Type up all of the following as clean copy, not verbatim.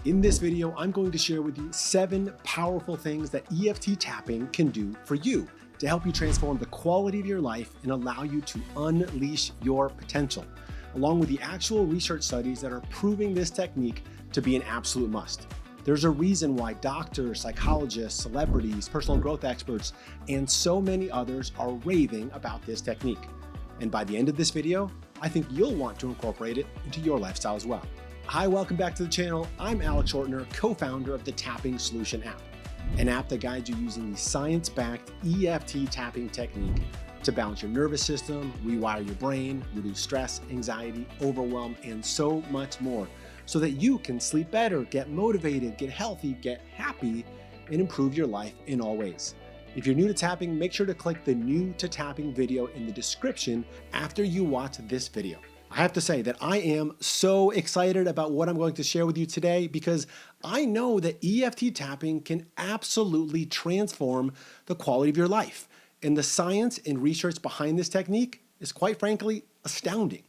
In this video, I'm going to share with you 7 powerful things that EFT tapping can do for you to help you transform the quality of your life and allow you to unleash your potential, along with the actual research studies that are proving this technique to be an absolute must. There's a reason why doctors, psychologists, celebrities, personal growth experts, and so many others are raving about this technique. And by the end of this video, I think you'll want to incorporate it into your lifestyle as well. Hi, welcome back to the channel. I'm Alex Ortner, co-founder of the Tapping Solution app, an app that guides you using the science-backed EFT tapping technique to balance your nervous system, rewire your brain, reduce stress, anxiety, overwhelm, and so much more, so that you can sleep better, get motivated, get healthy, get happy, and improve your life in all ways. If you're new to tapping, make sure to click the new to tapping video in the description after you watch this video. I have to say that I am so excited about what I'm going to share with you today because I know that EFT tapping can absolutely transform the quality of your life. And the science and research behind this technique is quite frankly astounding.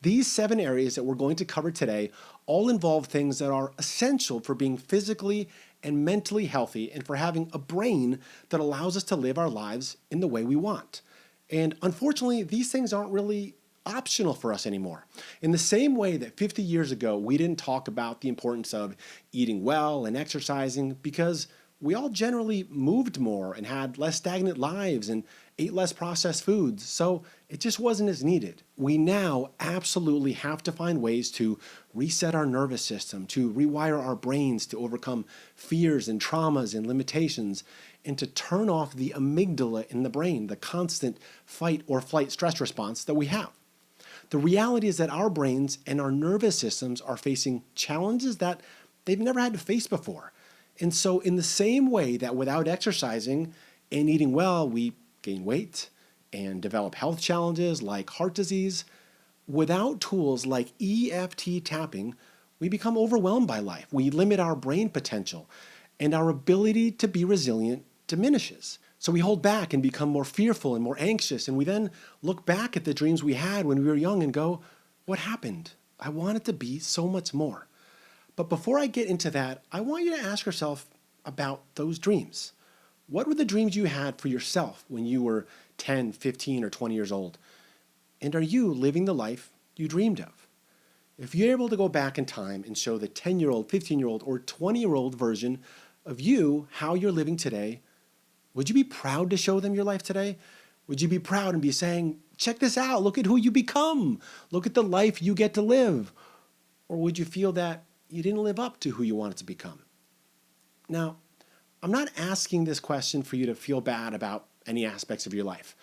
These 7 areas that we're going to cover today all involve things that are essential for being physically and mentally healthy and for having a brain that allows us to live our lives in the way we want. And unfortunately, these things aren't really optional for us anymore. In the same way that 50 years ago, we didn't talk about the importance of eating well and exercising because we all generally moved more and had less stagnant lives and ate less processed foods, so it just wasn't as needed. We now absolutely have to find ways to reset our nervous system, to rewire our brains to overcome fears and traumas and limitations, and to turn off the amygdala in the brain, the constant fight or flight stress response that we have. The reality is that our brains and our nervous systems are facing challenges that they've never had to face before. And so in the same way that without exercising and eating well, we gain weight and develop health challenges like heart disease, without tools like EFT tapping, we become overwhelmed by life. We limit our brain potential and our ability to be resilient diminishes. So we hold back and become more fearful and more anxious, and we then look back at the dreams we had when we were young and go, what happened? I wanted to be so much more. But before I get into that, I want you to ask yourself about those dreams. What were the dreams you had for yourself when you were 10, 15, or 20 years old? And are you living the life you dreamed of? If you're able to go back in time and show the 10-year-old, 15-year-old, or 20-year-old version of you how you're living today, would you be proud to show them your life today? Would you be proud and be saying, check this out, look at who you become, look at the life you get to live? Or would you feel that you didn't live up to who you wanted to become? Now, I'm not asking this question for you to feel bad about any aspects of your life.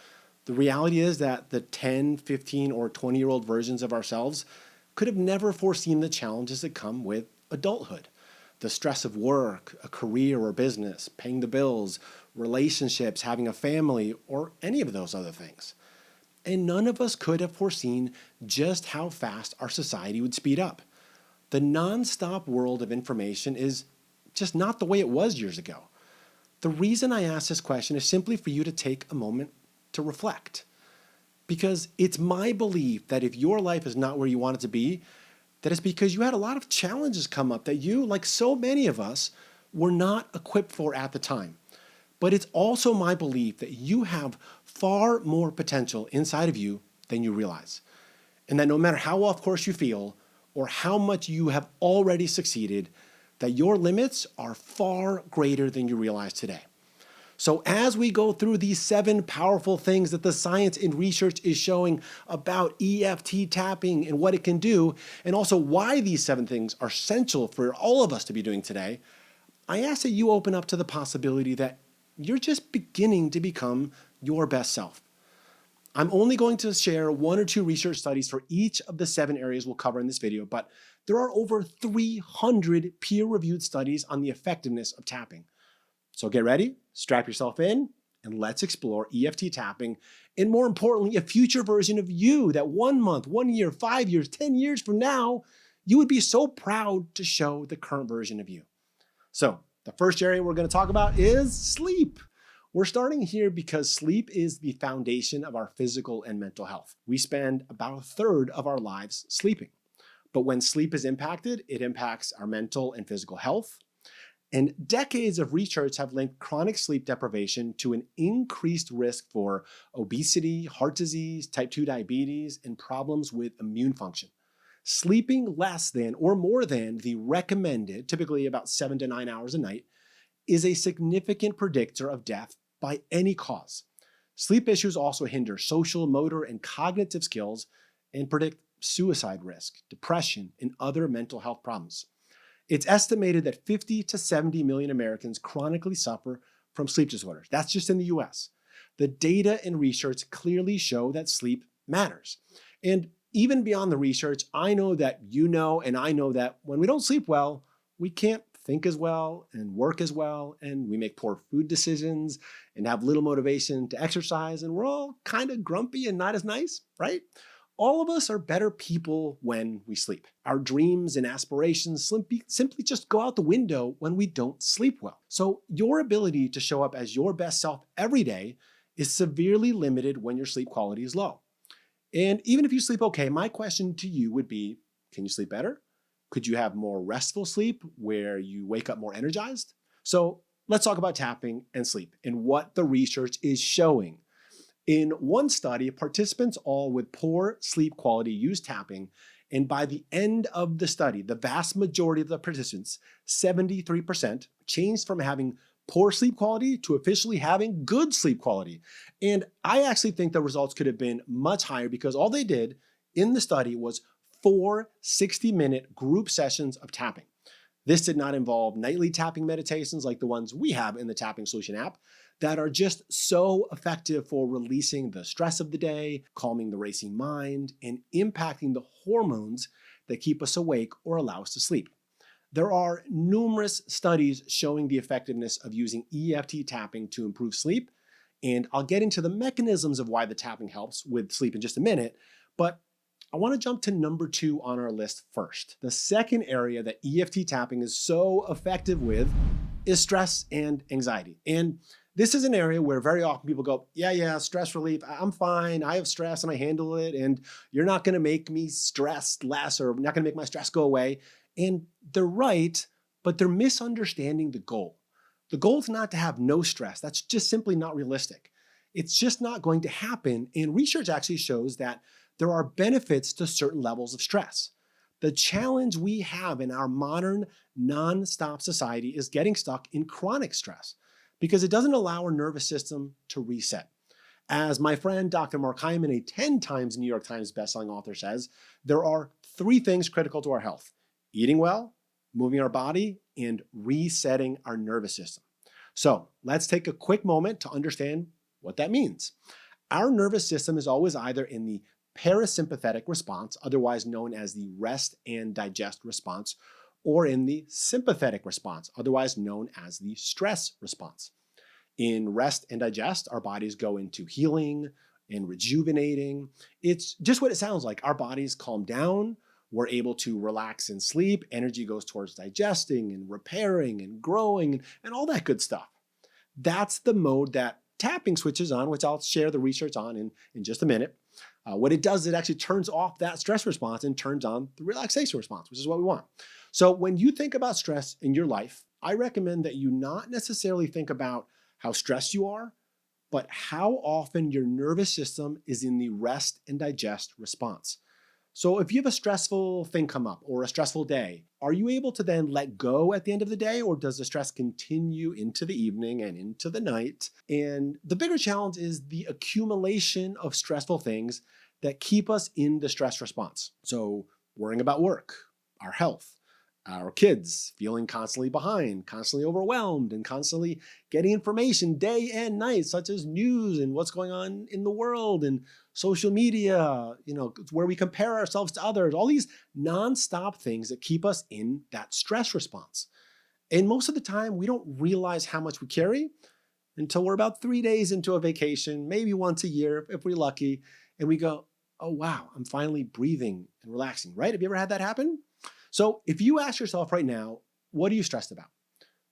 The reality is that the 10, 15, or 20-year-old versions of ourselves could have never foreseen the challenges that come with adulthood. The stress of work, a career or business, paying the bills, relationships, having a family, or any of those other things. And none of us could have foreseen just how fast our society would speed up. The non-stop world of information is just not the way it was years ago. The reason I ask this question is simply for you to take a moment to reflect. Because it's my belief that if your life is not where you want it to be, that it's because you had a lot of challenges come up that you, like so many of us, were not equipped for at the time. But it's also my belief that you have far more potential inside of you than you realize. And that no matter how off course you feel, or how much you have already succeeded, that your limits are far greater than you realize today. So as we go through these 7 powerful things that the science and research is showing about EFT tapping and what it can do, and also why these 7 things are essential for all of us to be doing today, I ask that you open up to the possibility that you're just beginning to become your best self. I'm only going to share 1 or 2 research studies for each of the 7 areas we'll cover in this video, but there are over 300 peer-reviewed studies on the effectiveness of tapping. So get ready, strap yourself in, and let's explore EFT tapping, and more importantly, a future version of you that 1 month, 1 year, 5 years, 10 years from now, you would be so proud to show the current version of you. So the first area we're going to talk about is sleep. We're starting here because sleep is the foundation of our physical and mental health. We spend about 1/3 of our lives sleeping. But when sleep is impacted, it impacts our mental and physical health. And decades of research have linked chronic sleep deprivation to an increased risk for obesity, heart disease, type 2 diabetes, and problems with immune function. Sleeping less than or more than the recommended, typically about 7 to 9 hours a night, is a significant predictor of death by any cause. Sleep issues also hinder social, motor, and cognitive skills and predict suicide risk, depression, and other mental health problems. It's estimated that 50 to 70 million Americans chronically suffer from sleep disorders. That's just in the US. The data and research clearly show that sleep matters. And even beyond the research, I know that you know, and I know that when we don't sleep well, we can't think as well and work as well, and we make poor food decisions and have little motivation to exercise, and we're all kind of grumpy and not as nice, right? All of us are better people when we sleep. Our dreams and aspirations simply just go out the window when we don't sleep well. So your ability to show up as your best self every day is severely limited when your sleep quality is low. And even if you sleep okay, my question to you would be, can you sleep better? Could you have more restful sleep where you wake up more energized? So let's talk about tapping and sleep and what the research is showing. In one study, participants all with poor sleep quality used tapping, and by the end of the study, the vast majority of the participants, 73%, changed from having poor sleep quality to officially having good sleep quality. And I actually think the results could have been much higher because all they did in the study was 4 60-minute group sessions of tapping. This did not involve nightly tapping meditations like the ones we have in the Tapping Solution app that are just so effective for releasing the stress of the day, calming the racing mind, and impacting the hormones that keep us awake or allow us to sleep. There are numerous studies showing the effectiveness of using EFT tapping to improve sleep, and I'll get into the mechanisms of why the tapping helps with sleep in just a minute, but I want to jump to number 2 on our list first. The second area that EFT tapping is so effective with is stress and anxiety. And this is an area where very often people go, yeah, stress relief, I'm fine, I have stress and I handle it, and you're not going to make me stress less or not going to make my stress go away. And they're right, but they're misunderstanding the goal. The goal is not to have no stress. That's just simply not realistic. It's just not going to happen. And research actually shows that there are benefits to certain levels of stress. The challenge we have in our modern non-stop society is getting stuck in chronic stress because it doesn't allow our nervous system to reset. As my friend Dr. Mark Hyman, a 10 times New York Times bestselling author, says, there are 3 things critical to our health: eating well, moving our body, and resetting our nervous system. So let's take a quick moment to understand what that means. Our nervous system is always either in the parasympathetic response, otherwise known as the rest and digest response, or in the sympathetic response, otherwise known as the stress response. In rest and digest, our bodies go into healing and rejuvenating. It's just what it sounds like. Our bodies calm down, we're able to relax and sleep, energy goes towards digesting and repairing and growing and all that good stuff. That's the mode that tapping switches on, which I'll share the research on in just a minute. What it does, it actually turns off that stress response and turns on the relaxation response, which is what we want. So when you think about stress in your life, I recommend that you not necessarily think about how stressed you are, but how often your nervous system is in the rest and digest response. So if you have a stressful thing come up or a stressful day, are you able to then let go at the end of the day, or does the stress continue into the evening and into the night? And the bigger challenge is the accumulation of stressful things that keep us in the stress response. So worrying about work, our health, our kids, feeling constantly behind, constantly overwhelmed, and constantly getting information day and night, such as news and what's going on in the world and social media, where we compare ourselves to others, all these nonstop things that keep us in that stress response. And most of the time, we don't realize how much we carry until we're about 3 days into a vacation, maybe once a year if we're lucky, and we go, oh wow, I'm finally breathing and relaxing, right? Have you ever had that happen? So if you ask yourself right now, what are you stressed about?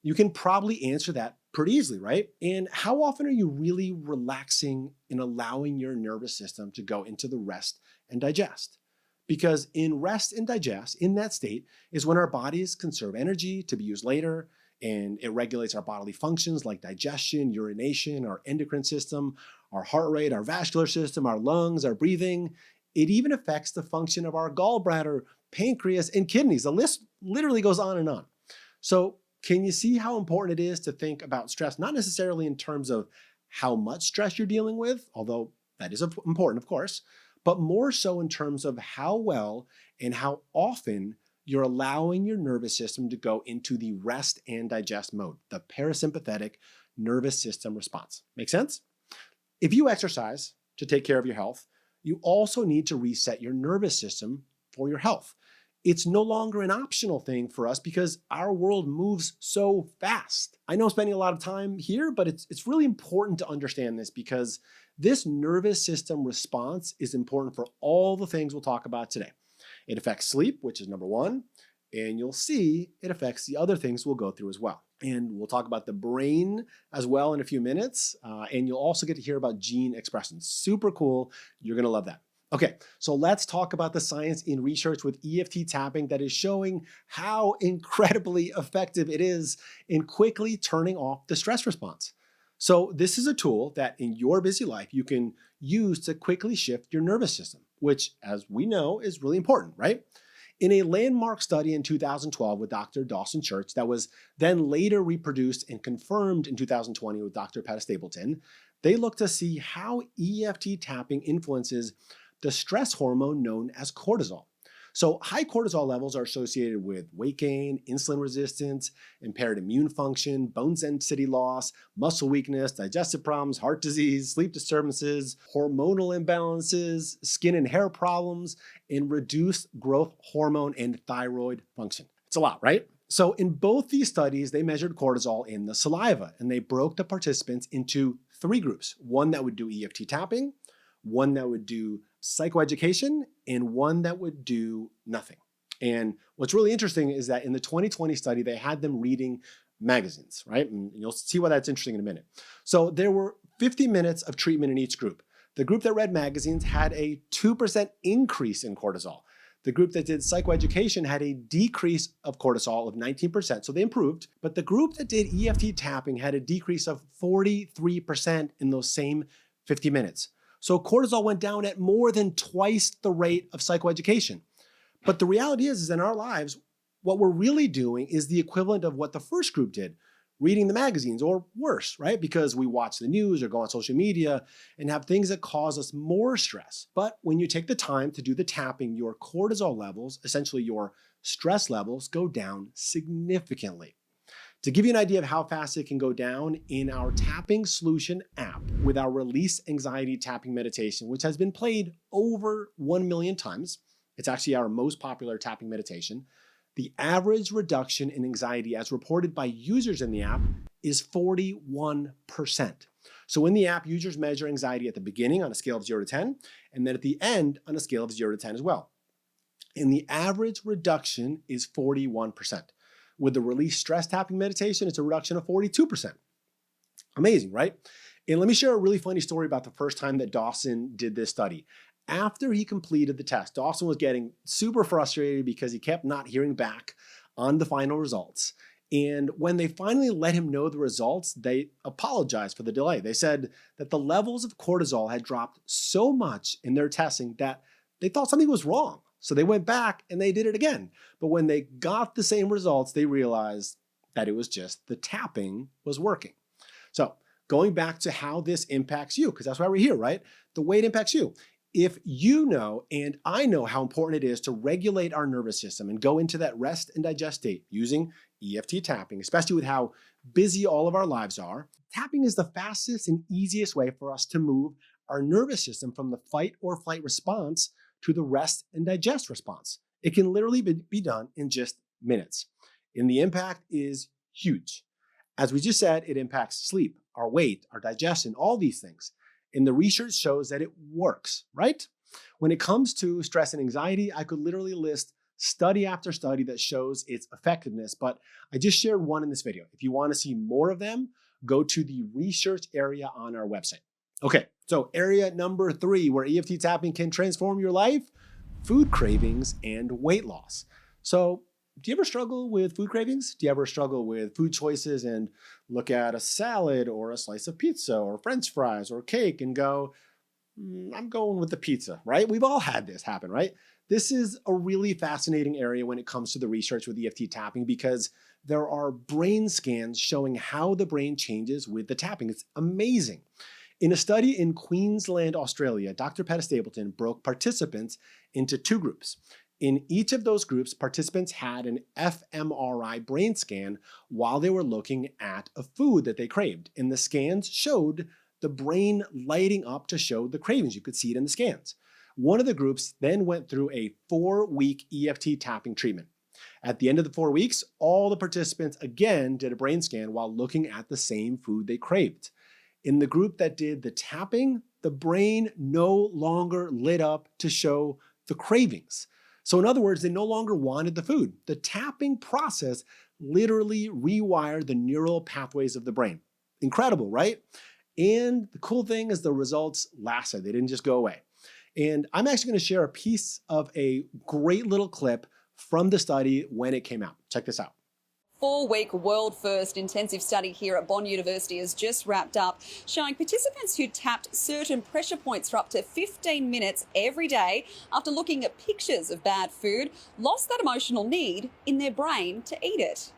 You can probably answer that pretty easily, right? And how often are you really relaxing and allowing your nervous system to go into the rest and digest? Because in rest and digest, in that state, is when our bodies conserve energy to be used later, and it regulates our bodily functions like digestion, urination, our endocrine system, our heart rate, our vascular system, our lungs, our breathing. It even affects the function of our gallbladder, pancreas, and kidneys. The list literally goes on and on. So can you see how important it is to think about stress, not necessarily in terms of how much stress you're dealing with, although that is important, of course, but more so in terms of how well and how often you're allowing your nervous system to go into the rest and digest mode, the parasympathetic nervous system response. Make sense? If you exercise to take care of your health, you also need to reset your nervous system for your health. It's no longer an optional thing for us because our world moves so fast. I know I'm spending a lot of time here, but it's really important to understand this because this nervous system response is important for all the things we'll talk about today. It affects sleep, which is number one, and you'll see it affects the other things we'll go through as well. And we'll talk about the brain as well in a few minutes, and you'll also get to hear about gene expression. Super cool. You're going to love that. Okay, so let's talk about the science in research with EFT tapping that is showing how incredibly effective it is in quickly turning off the stress response. So this is a tool that in your busy life you can use to quickly shift your nervous system, which, as we know, is really important, right? In a landmark study in 2012 with Dr. Dawson Church that was then later reproduced and confirmed in 2020 with Dr. Petta Stapleton, they looked to see how EFT tapping influences the stress hormone known as cortisol. So high cortisol levels are associated with weight gain, insulin resistance, impaired immune function, bone density loss, muscle weakness, digestive problems, heart disease, sleep disturbances, hormonal imbalances, skin and hair problems, and reduced growth hormone and thyroid function. It's a lot, right? So in both these studies, they measured cortisol in the saliva, and they broke the participants into 3 groups. One that would do EFT tapping, one that would do psychoeducation, and one that would do nothing. And what's really interesting is that in the 2020 study, they had them reading magazines, right? And you'll see why that's interesting in a minute. So there were 50 minutes of treatment in each group. The group that read magazines had a 2% increase in cortisol. The group that did psychoeducation had a decrease of cortisol of 19%, so they improved. But the group that did EFT tapping had a decrease of 43% in those same 50 minutes. So cortisol went down at more than twice the rate of psychoeducation. But the reality is in our lives, what we're really doing is the equivalent of what the first group did, reading the magazines, or worse, right? Because we watch the news or go on social media and have things that cause us more stress. But when you take the time to do the tapping, your cortisol levels, essentially your stress levels, go down significantly. To give you an idea of how fast it can go down, in our Tapping Solution app with our Release Anxiety Tapping Meditation, which has been played over 1 million times, it's actually our most popular tapping meditation, the average reduction in anxiety as reported by users in the app is 41%. So in the app, users measure anxiety at the beginning on a scale of 0 to 10, and then at the end on a scale of 0 to 10 as well. And the average reduction is 41%. With the Release Stress Tapping Meditation, it's a reduction of 42%. Amazing, right? And let me share a really funny story about the first time that Dawson did this study. After he completed the test, Dawson was getting super frustrated because he kept not hearing back on the final results. And when they finally let him know the results, they apologized for the delay. They said that the levels of cortisol had dropped so much in their testing that they thought something was wrong. So they went back and they did it again. But when they got the same results, they realized that it was just the tapping was working. So going back to how this impacts you, because that's why we're here, right? The way it impacts you. If you know, and I know how important it is to regulate our nervous system and go into that rest and digest state using EFT tapping, especially with how busy all of our lives are, tapping is the fastest and easiest way for us to move our nervous system from the fight or flight response to the rest and digest response. It can literally be done in just minutes. And the impact is huge. As we just said, it impacts sleep, our weight, our digestion, all these things. And the research shows that it works, right? When it comes to stress and anxiety, I could literally list study after study that shows its effectiveness, but I just shared one in this video. If you want to see more of them, go to the research area on our website. Okay, so area number 3, where EFT tapping can transform your life, food cravings, and weight loss. So, do you ever struggle with food cravings? Do you ever struggle with food choices and look at a salad or a slice of pizza or French fries or cake and go, I'm going with the pizza, right? We've all had this happen, right? This is a really fascinating area when it comes to the research with EFT tapping because there are brain scans showing how the brain changes with the tapping. It's amazing. In a study in Queensland, Australia, Dr. Petta Stapleton broke participants into two groups. In each of those groups, participants had an fMRI brain scan while they were looking at a food that they craved. And the scans showed the brain lighting up to show the cravings. You could see it in the scans. One of the groups then went through a 4-week EFT tapping treatment. At the end of the 4 weeks, all the participants again did a brain scan while looking at the same food they craved. In the group that did the tapping, the brain no longer lit up to show the cravings. So in other words, they no longer wanted the food. The tapping process literally rewired the neural pathways of the brain. Incredible, right? And the cool thing is the results lasted. They didn't just go away. And I'm actually going to share a piece of a great little clip from the study when it came out. Check this out. 4-week world first intensive study here at Bond University has just wrapped up, showing participants who tapped certain pressure points for up to 15 minutes every day after looking at pictures of bad food lost that emotional need in their brain to eat it.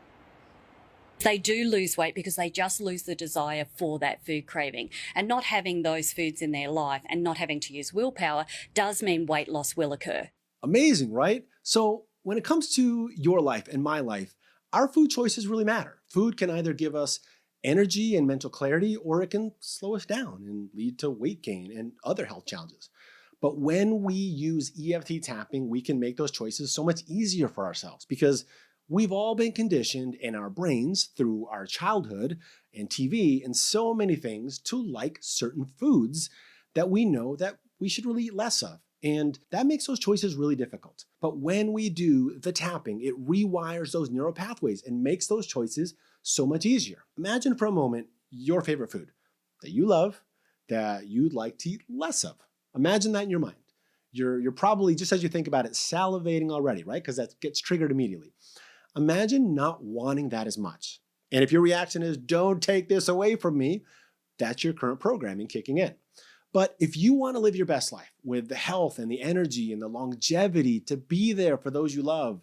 They do lose weight because they just lose the desire for that food craving. And not having those foods in their life and not having to use willpower does mean weight loss will occur. Amazing, right? So when it comes to your life and my life, our food choices really matter. Food can either give us energy and mental clarity, or it can slow us down and lead to weight gain and other health challenges. But when we use EFT tapping, we can make those choices so much easier for ourselves because we've all been conditioned in our brains through our childhood and TV and so many things to like certain foods that we know that we should really eat less of. And that makes those choices really difficult. But when we do the tapping, it rewires those neural pathways and makes those choices so much easier. Imagine for a moment your favorite food that you love, that you'd like to eat less of. Imagine that in your mind. You're probably, just as you think about it, salivating already, right? Because that gets triggered immediately. Imagine not wanting that as much. And if your reaction is, don't take this away from me, that's your current programming kicking in. But if you want to live your best life with the health and the energy and the longevity to be there for those you love,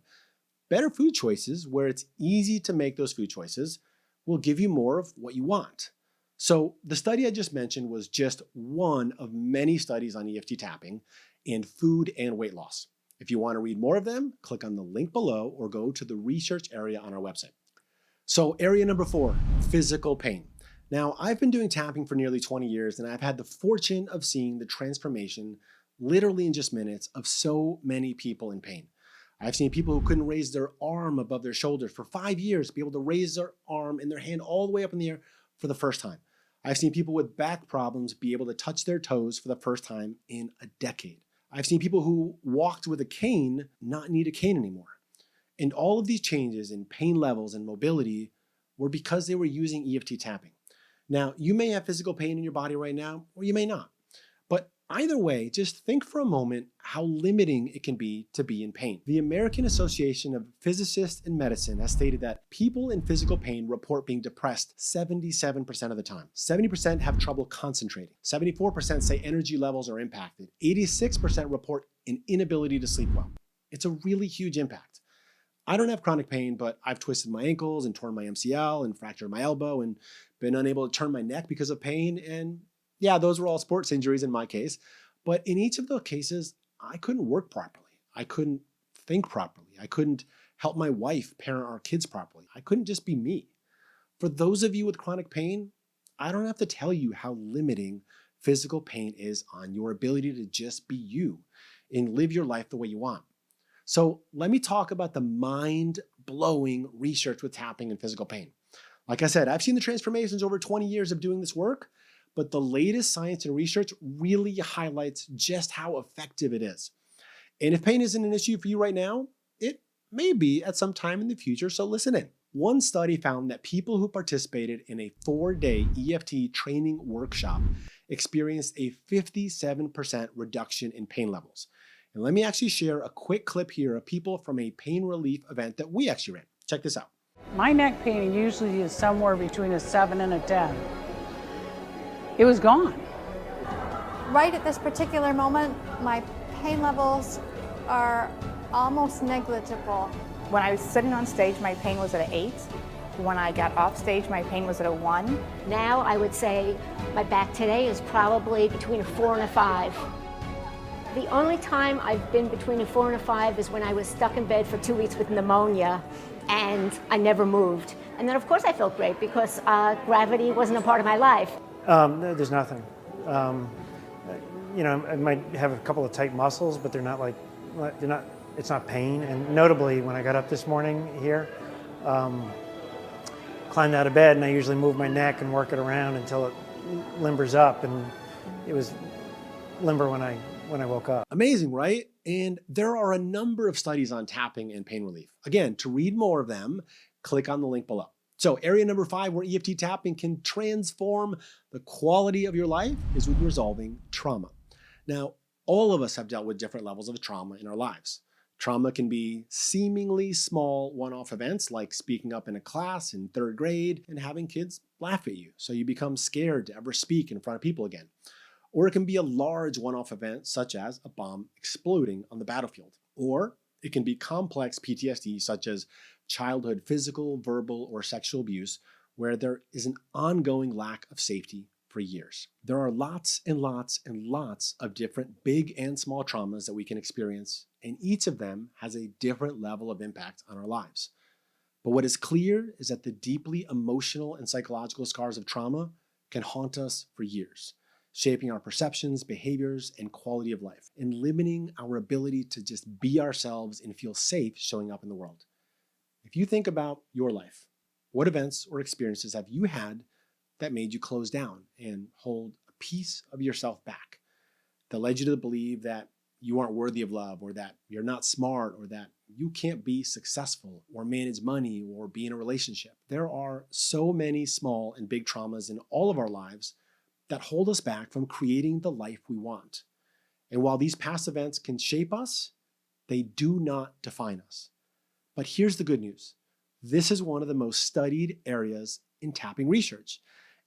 better food choices, where it's easy to make those food choices, will give you more of what you want. So the study I just mentioned was just one of many studies on EFT tapping in food and weight loss. If you want to read more of them, click on the link below or go to the research area on our website. So area number 4, physical pain. Now, I've been doing tapping for nearly 20 years, and I've had the fortune of seeing the transformation, literally in just minutes, of so many people in pain. I've seen people who couldn't raise their arm above their shoulders for 5 years be able to raise their arm and their hand all the way up in the air for the first time. I've seen people with back problems be able to touch their toes for the first time in a decade. I've seen people who walked with a cane not need a cane anymore. And all of these changes in pain levels and mobility were because they were using EFT tapping. Now, you may have physical pain in your body right now, or you may not. But either way, just think for a moment how limiting it can be to be in pain. The American Association of Physicists in Medicine has stated that people in physical pain report being depressed 77% of the time. 70% have trouble concentrating. 74% say energy levels are impacted. 86% report an inability to sleep well. It's a really huge impact. I don't have chronic pain, but I've twisted my ankles and torn my MCL and fractured my elbow and been unable to turn my neck because of pain. And yeah, those were all sports injuries in my case. But in each of those cases, I couldn't work properly. I couldn't think properly. I couldn't help my wife parent our kids properly. I couldn't just be me. For those of you with chronic pain, I don't have to tell you how limiting physical pain is on your ability to just be you and live your life the way you want. So let me talk about the mind-blowing research with tapping and physical pain. Like I said, I've seen the transformations over 20 years of doing this work, but the latest science and research really highlights just how effective it is. And if pain isn't an issue for you right now, it may be at some time in the future, so listen in. One study found that people who participated in a 4-day EFT training workshop experienced a 57% reduction in pain levels. And let me actually share a quick clip here of people from a pain relief event that we actually ran. Check this out. My neck pain usually is somewhere between a 7 and a 10. It was gone. Right at this particular moment, my pain levels are almost negligible. When I was sitting on stage, my pain was at an 8. When I got off stage, my pain was at a 1. Now I would say my back today is probably between a 4 and a 5. The only time I've been between a 4 and a 5 is when I was stuck in bed for 2 weeks with pneumonia and I never moved. And then of course I felt great because gravity wasn't a part of my life. There's nothing. I might have a couple of tight muscles, but it's not pain. And notably, when I got up this morning here, climbed out of bed, and I usually move my neck and work it around until it limbers up, and it was limber when I woke up. Amazing, right? And there are a number of studies on tapping and pain relief. Again, to read more of them, click on the link below. So area number 5 where EFT tapping can transform the quality of your life is with resolving trauma. Now, all of us have dealt with different levels of trauma in our lives. Trauma can be seemingly small one-off events like speaking up in a class in 3rd grade and having kids laugh at you, so you become scared to ever speak in front of people again. Or it can be a large one-off event such as a bomb exploding on the battlefield. Or it can be complex PTSD such as childhood physical, verbal, or sexual abuse where there is an ongoing lack of safety for years. There are lots and lots and lots of different big and small traumas that we can experience, and each of them has a different level of impact on our lives. But what is clear is that the deeply emotional and psychological scars of trauma can haunt us for years, shaping our perceptions, behaviors, and quality of life, and limiting our ability to just be ourselves and feel safe showing up in the world. If you think about your life, what events or experiences have you had that made you close down and hold a piece of yourself back, that led you to believe that you aren't worthy of love, or that you're not smart, or that you can't be successful or manage money or be in a relationship? There are so many small and big traumas in all of our lives that hold us back from creating the life we want. And while these past events can shape us, they do not define us. But here's the good news. This is one of the most studied areas in tapping research,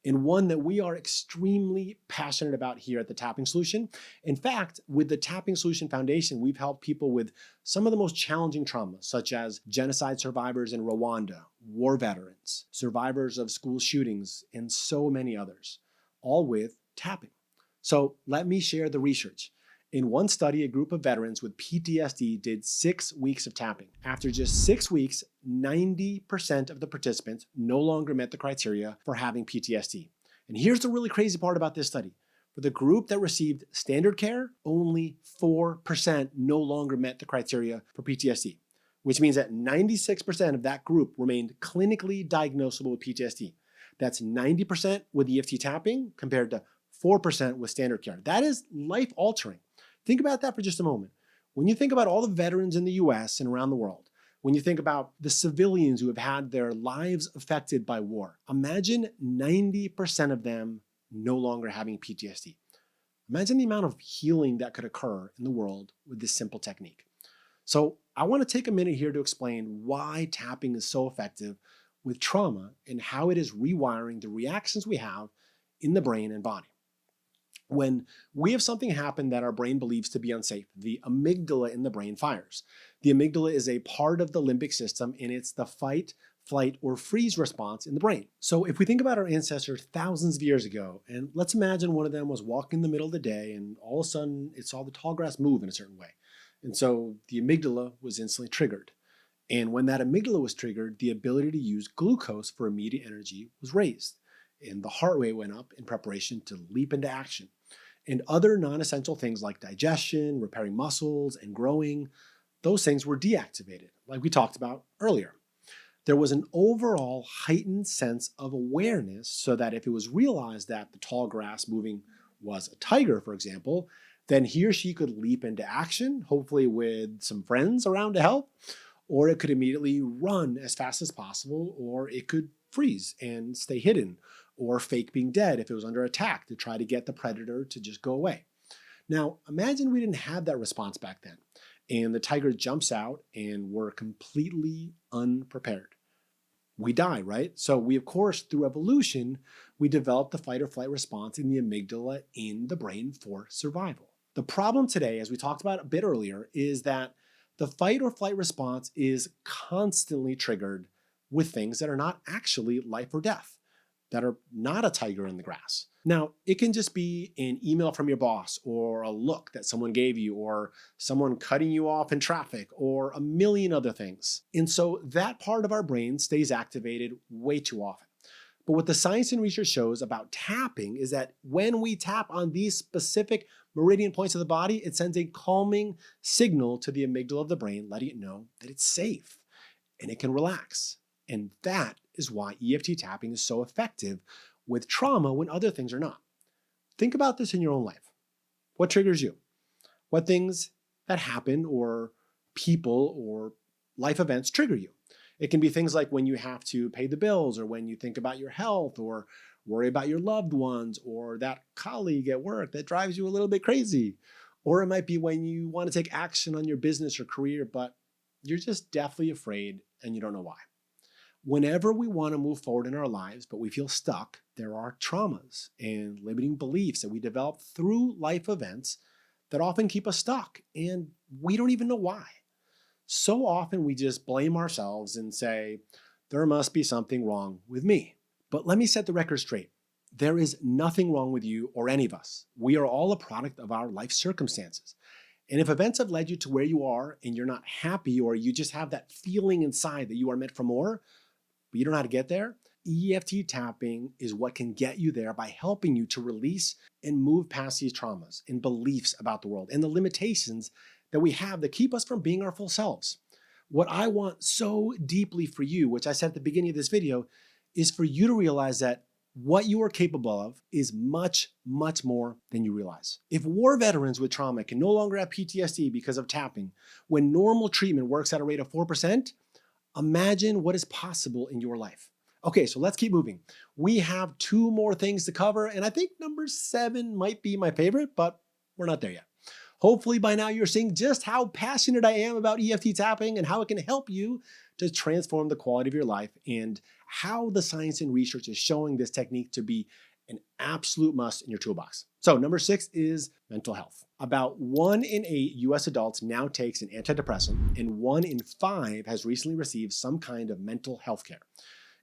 and one that we are extremely passionate about here at the Tapping Solution. In fact, with the Tapping Solution Foundation, we've helped people with some of the most challenging traumas, such as genocide survivors in Rwanda, war veterans, survivors of school shootings, and so many others, all with tapping. So let me share the research. In one study, a group of veterans with PTSD did 6 weeks of tapping. After just 6 weeks, 90% of the participants no longer met the criteria for having PTSD. And here's the really crazy part about this study. For the group that received standard care, only 4% no longer met the criteria for PTSD, which means that 96% of that group remained clinically diagnosable with PTSD. That's 90% with EFT tapping compared to 4% with standard care. That is life-altering. Think about that for just a moment. When you think about all the veterans in the US and around the world, when you think about the civilians who have had their lives affected by war, imagine 90% of them no longer having PTSD. Imagine the amount of healing that could occur in the world with this simple technique. So I want to take a minute here to explain why tapping is so effective with trauma and how it is rewiring the reactions we have in the brain and body. When we have something happen that our brain believes to be unsafe, the amygdala in the brain fires. The amygdala is a part of the limbic system, and it's the fight, flight, or freeze response in the brain. So if we think about our ancestors thousands of years ago, and let's imagine one of them was walking in the middle of the day and all of a sudden it saw the tall grass move in a certain way. And so the amygdala was instantly triggered. And when that amygdala was triggered, the ability to use glucose for immediate energy was raised. And the heart rate went up in preparation to leap into action. And other non-essential things like digestion, repairing muscles, and growing, those things were deactivated, like we talked about earlier. There was an overall heightened sense of awareness so that if it was realized that the tall grass moving was a tiger, for example, then he or she could leap into action, hopefully with some friends around to help, or it could immediately run as fast as possible, or it could freeze and stay hidden, or fake being dead if it was under attack to try to get the predator to just go away. Now, imagine we didn't have that response back then, and the tiger jumps out and we're completely unprepared. We die, right? So we, of course, through evolution, we developed the fight or flight response in the amygdala in the brain for survival. The problem today, as we talked about a bit earlier, is that the fight or flight response is constantly triggered with things that are not actually life or death, that are not a tiger in the grass. Now, it can just be an email from your boss, or a look that someone gave you, or someone cutting you off in traffic, or a million other things. And so that part of our brain stays activated way too often. But what the science and research shows about tapping is that when we tap on these specific meridian points of the body, it sends a calming signal to the amygdala of the brain, letting it know that it's safe and it can relax. And that is why EFT tapping is so effective with trauma when other things are not. Think about this in your own life. What triggers you? What things that happen or people or life events trigger you? It can be things like when you have to pay the bills, or when you think about your health, or worry about your loved ones, or that colleague at work that drives you a little bit crazy. Or it might be when you want to take action on your business or career, but you're just deathly afraid and you don't know why. Whenever we want to move forward in our lives, but we feel stuck, there are traumas and limiting beliefs that we develop through life events that often keep us stuck, and we don't even know why. So often we just blame ourselves and say, there must be something wrong with me. But let me set the record straight. There is nothing wrong with you or any of us. We are all a product of our life circumstances. And if events have led you to where you are and you're not happy, or you just have that feeling inside that you are meant for more, but you don't know how to get there, EFT tapping is what can get you there by helping you to release and move past these traumas and beliefs about the world and the limitations that we have that keep us from being our full selves. What I want so deeply for you, which I said at the beginning of this video, is for you to realize that what you are capable of is much, much more than you realize. If war veterans with trauma can no longer have PTSD because of tapping, when normal treatment works at a rate of 4%, imagine what is possible in your life. Okay, so let's keep moving. We have 2 more things to cover, and I think number 7 might be my favorite, but we're not there yet. Hopefully by now you're seeing just how passionate I am about EFT tapping and how it can help you to transform the quality of your life, and how the science and research is showing this technique to be an absolute must in your toolbox. So number 6 is mental health. About 1 in 8 US adults now takes an antidepressant, and 1 in 5 has recently received some kind of mental health care.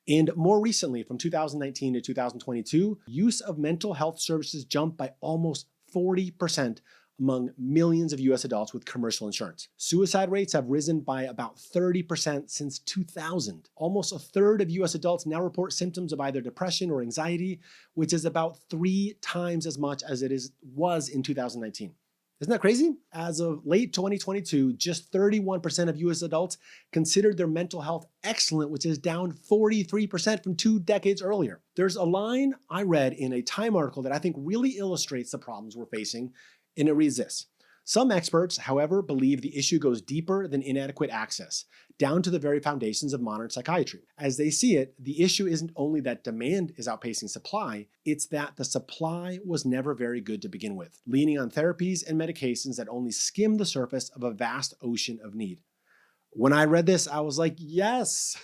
And more recently, from 2019 to 2022, use of mental health services jumped by almost 40% among millions of US adults with commercial insurance. Suicide rates have risen by about 30% since 2000. Almost a third of US adults now report symptoms of either depression or anxiety, which is about 3 times as much as it was in 2019. Isn't that crazy? As of late 2022, just 31% of US adults considered their mental health excellent, which is down 43% from 2 decades earlier. There's a line I read in a Time article that I think really illustrates the problems we're facing, and it reads this. Some experts, however, believe the issue goes deeper than inadequate access, down to the very foundations of modern psychiatry. As they see it, the issue isn't only that demand is outpacing supply, it's that the supply was never very good to begin with, leaning on therapies and medications that only skim the surface of a vast ocean of need. When I read this, I was like, yes,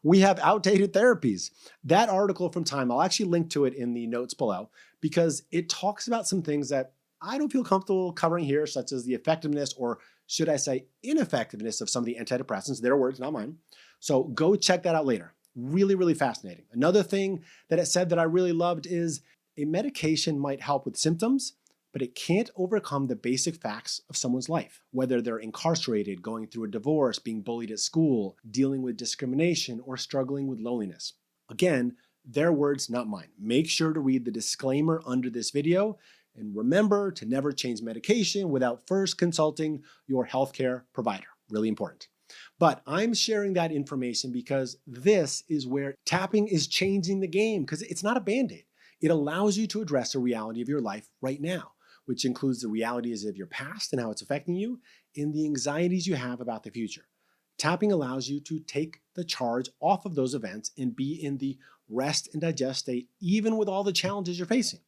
we have outdated therapies. That article from Time, I'll actually link to it in the notes below, because it talks about some things that I don't feel comfortable covering here, such as the effectiveness, or should I say ineffectiveness, of some of the antidepressants. Their words, not mine. So go check that out later. Really, really fascinating. Another thing that it said that I really loved is a medication might help with symptoms, but it can't overcome the basic facts of someone's life, whether they're incarcerated, going through a divorce, being bullied at school, dealing with discrimination, or struggling with loneliness. Again, their words, not mine. Make sure to read the disclaimer under this video. And remember to never change medication without first consulting your healthcare provider. Really important. But I'm sharing that information because this is where tapping is changing the game, because it's not a Band-Aid. It allows you to address the reality of your life right now, which includes the realities of your past and how it's affecting you, and the anxieties you have about the future. Tapping allows you to take the charge off of those events and be in the rest and digest state, even with all the challenges you're facing.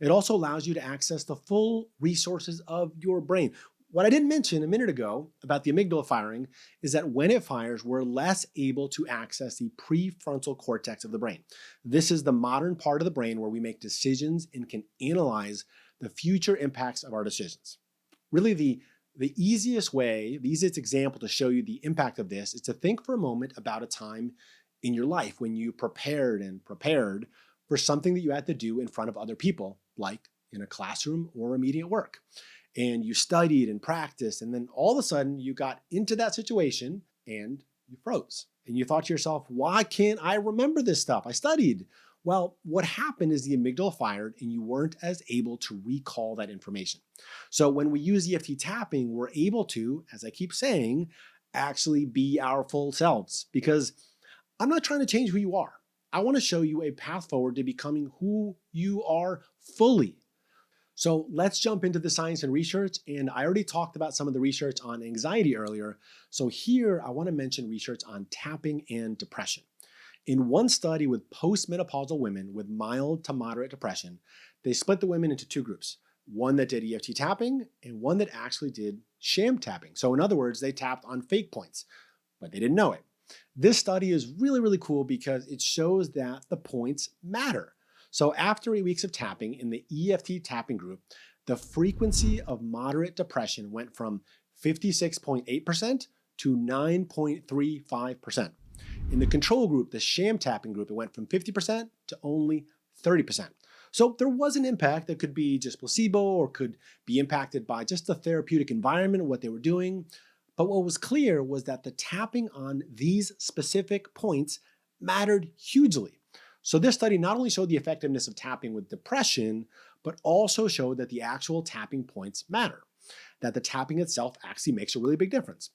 It also allows you to access the full resources of your brain. What I didn't mention a minute ago about the amygdala firing is that when it fires, we're less able to access the prefrontal cortex of the brain. This is the modern part of the brain where we make decisions and can analyze the future impacts of our decisions. Really, the easiest way, the easiest example to show you the impact of this is to think for a moment about a time in your life when you prepared for something that you had to do in front of other people, like in a classroom or a meeting at work. And you studied and practiced, and then all of a sudden you got into that situation and you froze. And you thought to yourself, why can't I remember this stuff? I studied. Well, what happened is the amygdala fired and you weren't as able to recall that information. So when we use EFT tapping, we're able to, as I keep saying, actually be our full selves. Because I'm not trying to change who you are. I want to show you a path forward to becoming who you are fully. So let's jump into the science and research. And I already talked about some of the research on anxiety earlier. So here I want to mention research on tapping and depression. In one study with postmenopausal women with mild to moderate depression, they split the women into two groups, one that did EFT tapping and one that actually did sham tapping. So in other words, they tapped on fake points, but they didn't know it. This study is really, really cool because it shows that the points matter. So after 8 weeks of tapping in the EFT tapping group, the frequency of moderate depression went from 56.8% to 9.35%. In the control group, the sham tapping group, it went from 50% to only 30%. So there was an impact that could be just placebo or could be impacted by just the therapeutic environment of what they were doing. But what was clear was that the tapping on these specific points mattered hugely. So this study not only showed the effectiveness of tapping with depression, but also showed that the actual tapping points matter, that the tapping itself actually makes a really big difference.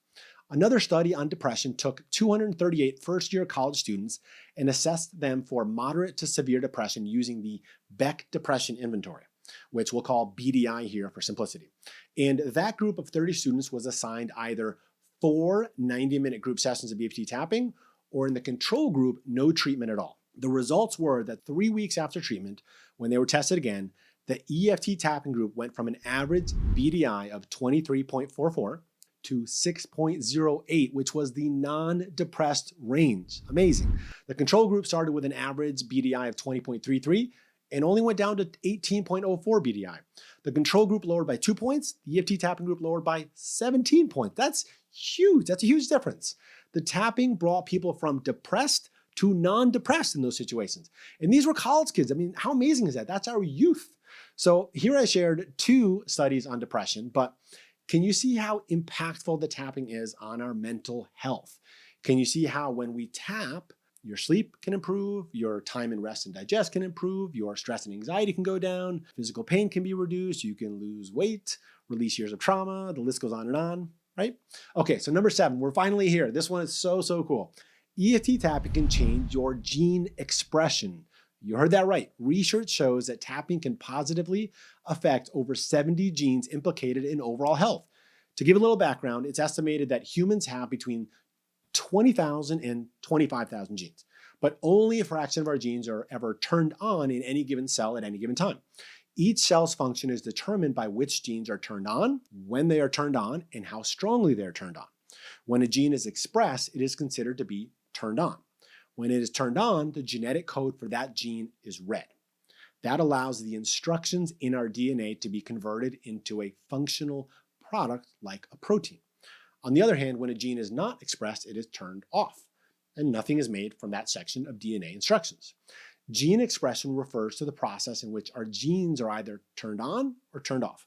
Another study on depression took 238 first-year college students and assessed them for moderate to severe depression using the Beck Depression Inventory, which we'll call BDI here for simplicity. And that group of 30 students was assigned either 4 90-minute group sessions of EFT tapping, or in the control group, no treatment at all. The results were that 3 weeks after treatment, when they were tested again, the EFT tapping group went from an average BDI of 23.44 to 6.08, which was the non-depressed range. Amazing. The control group started with an average BDI of 20.33 and only went down to 18.04 BDI. The control group lowered by 2 points. The EFT tapping group lowered by 17 points. That's huge. That's a huge difference. The tapping brought people from depressed to non-depressed in those situations. And these were college kids. I mean, how amazing is that? That's our youth. So here I shared 2 studies on depression, but can you see how impactful the tapping is on our mental health? Can you see how when we tap, your sleep can improve, your time in rest and digest can improve, your stress and anxiety can go down, physical pain can be reduced, you can lose weight, release years of trauma, the list goes on, right? Okay, so number 7, we're finally here. This one is so cool. EFT tapping can change your gene expression. You heard that right. Research shows that tapping can positively affect over 70 genes implicated in overall health. To give a little background, it's estimated that humans have between 20,000 and 25,000 genes, but only a fraction of our genes are ever turned on in any given cell at any given time. Each cell's function is determined by which genes are turned on, when they are turned on, and how strongly they are turned on. When a gene is expressed, it is considered to be turned on. When it is turned on, the genetic code for that gene is read. That allows the instructions in our DNA to be converted into a functional product like a protein. On the other hand, when a gene is not expressed, it is turned off, and nothing is made from that section of DNA instructions. Gene expression refers to the process in which our genes are either turned on or turned off.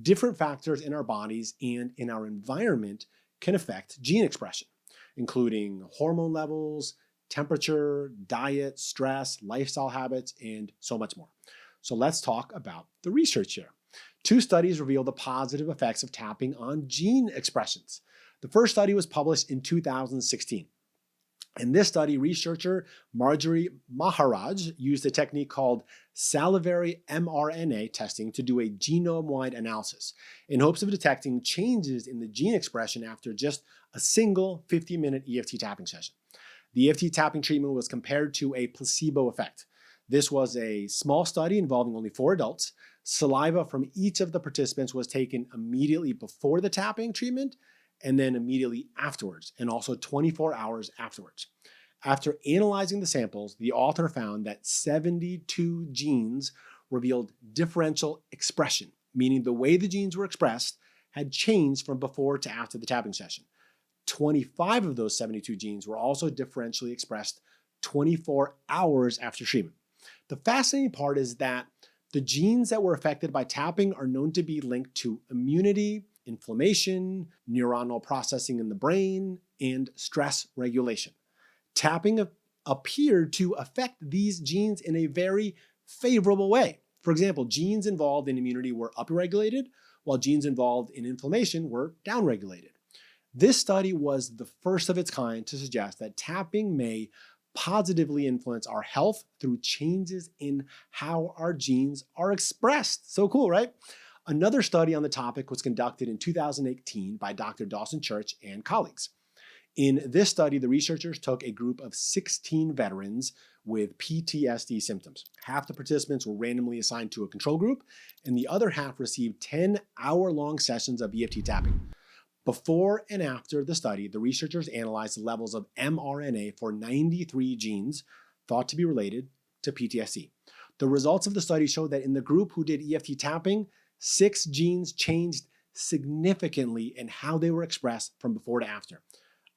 Different factors in our bodies and in our environment can affect gene expression, including hormone levels, temperature, diet, stress, lifestyle habits, and so much more. So let's talk about the research here. 2 studies reveal the positive effects of tapping on gene expressions. The first study was published in 2016. In this study, researcher Marjorie Maharaj used a technique called salivary mRNA testing to do a genome-wide analysis in hopes of detecting changes in the gene expression after just a single 50-minute EFT tapping session. The EFT tapping treatment was compared to a placebo effect. This was a small study involving only 4 adults. Saliva from each of the participants was taken immediately before the tapping treatment and then immediately afterwards, and also 24 hours afterwards. After analyzing the samples, the author found that 72 genes revealed differential expression, meaning the way the genes were expressed had changed from before to after the tapping session. 25 of those 72 genes were also differentially expressed 24 hours after treatment. The fascinating part is that the genes that were affected by tapping are known to be linked to immunity, inflammation, neuronal processing in the brain, and stress regulation. Tapping appeared to affect these genes in a very favorable way. For example, genes involved in immunity were upregulated, while genes involved in inflammation were downregulated. This study was the first of its kind to suggest that tapping may positively influence our health through changes in how our genes are expressed. So cool, right? Another study on the topic was conducted in 2018 by Dr. Dawson Church and colleagues. In this study, the researchers took a group of 16 veterans with PTSD symptoms. Half the participants were randomly assigned to a control group, and the other half received 10-hour-long sessions of EFT tapping. Before and after the study, the researchers analyzed the levels of mRNA for 93 genes thought to be related to PTSD. The results of the study showed that in the group who did EFT tapping, 6 genes changed significantly in how they were expressed from before to after.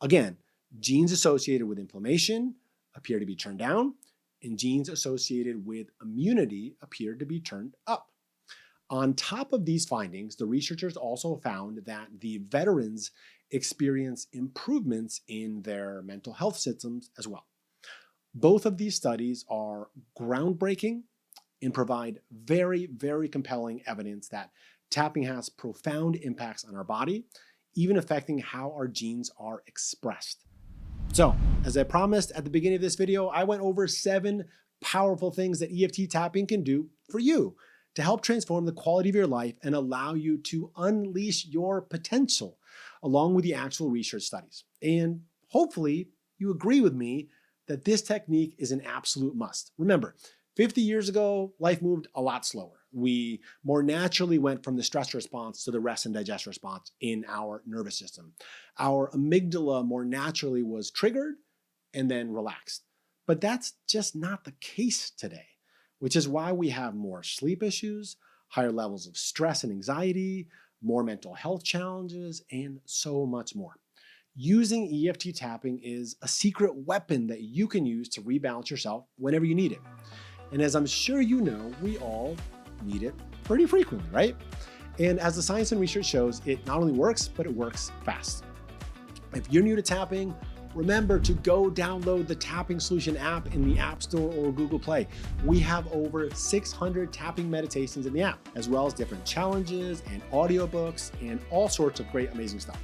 Again, genes associated with inflammation appear to be turned down, and genes associated with immunity appear to be turned up. On top of these findings, the researchers also found that the veterans experience improvements in their mental health systems as well. Both of these studies are groundbreaking and provide very, very compelling evidence that tapping has profound impacts on our body, even affecting how our genes are expressed. So, as I promised at the beginning of this video, I went over 7 powerful things that EFT tapping can do for you to help transform the quality of your life and allow you to unleash your potential, along with the actual research studies. And hopefully you agree with me that this technique is an absolute must. Remember, 50 years ago, life moved a lot slower. We more naturally went from the stress response to the rest and digest response in our nervous system. Our amygdala more naturally was triggered and then relaxed. But that's just not the case today, which is why we have more sleep issues, higher levels of stress and anxiety, more mental health challenges, and so much more. Using EFT tapping is a secret weapon that you can use to rebalance yourself whenever you need it. And as I'm sure you know, we all need it pretty frequently, right? And as the science and research shows, it not only works, but it works fast. If you're new to tapping, remember to go download the Tapping Solution app in the App Store or Google Play. We have over 600 tapping meditations in the app, as well as different challenges and audiobooks and all sorts of great, amazing stuff.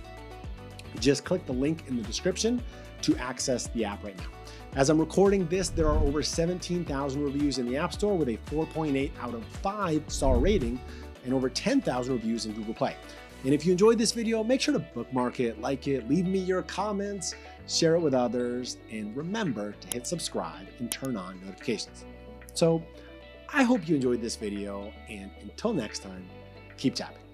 Just click the link in the description to access the app right now. As I'm recording this, there are over 17,000 reviews in the App Store with a 4.8 out of 5 star rating and over 10,000 reviews in Google Play. And if you enjoyed this video, make sure to bookmark it, like it, leave me your comments, share it with others, and remember to hit subscribe and turn on notifications. So I hope you enjoyed this video, and until next time, keep tapping.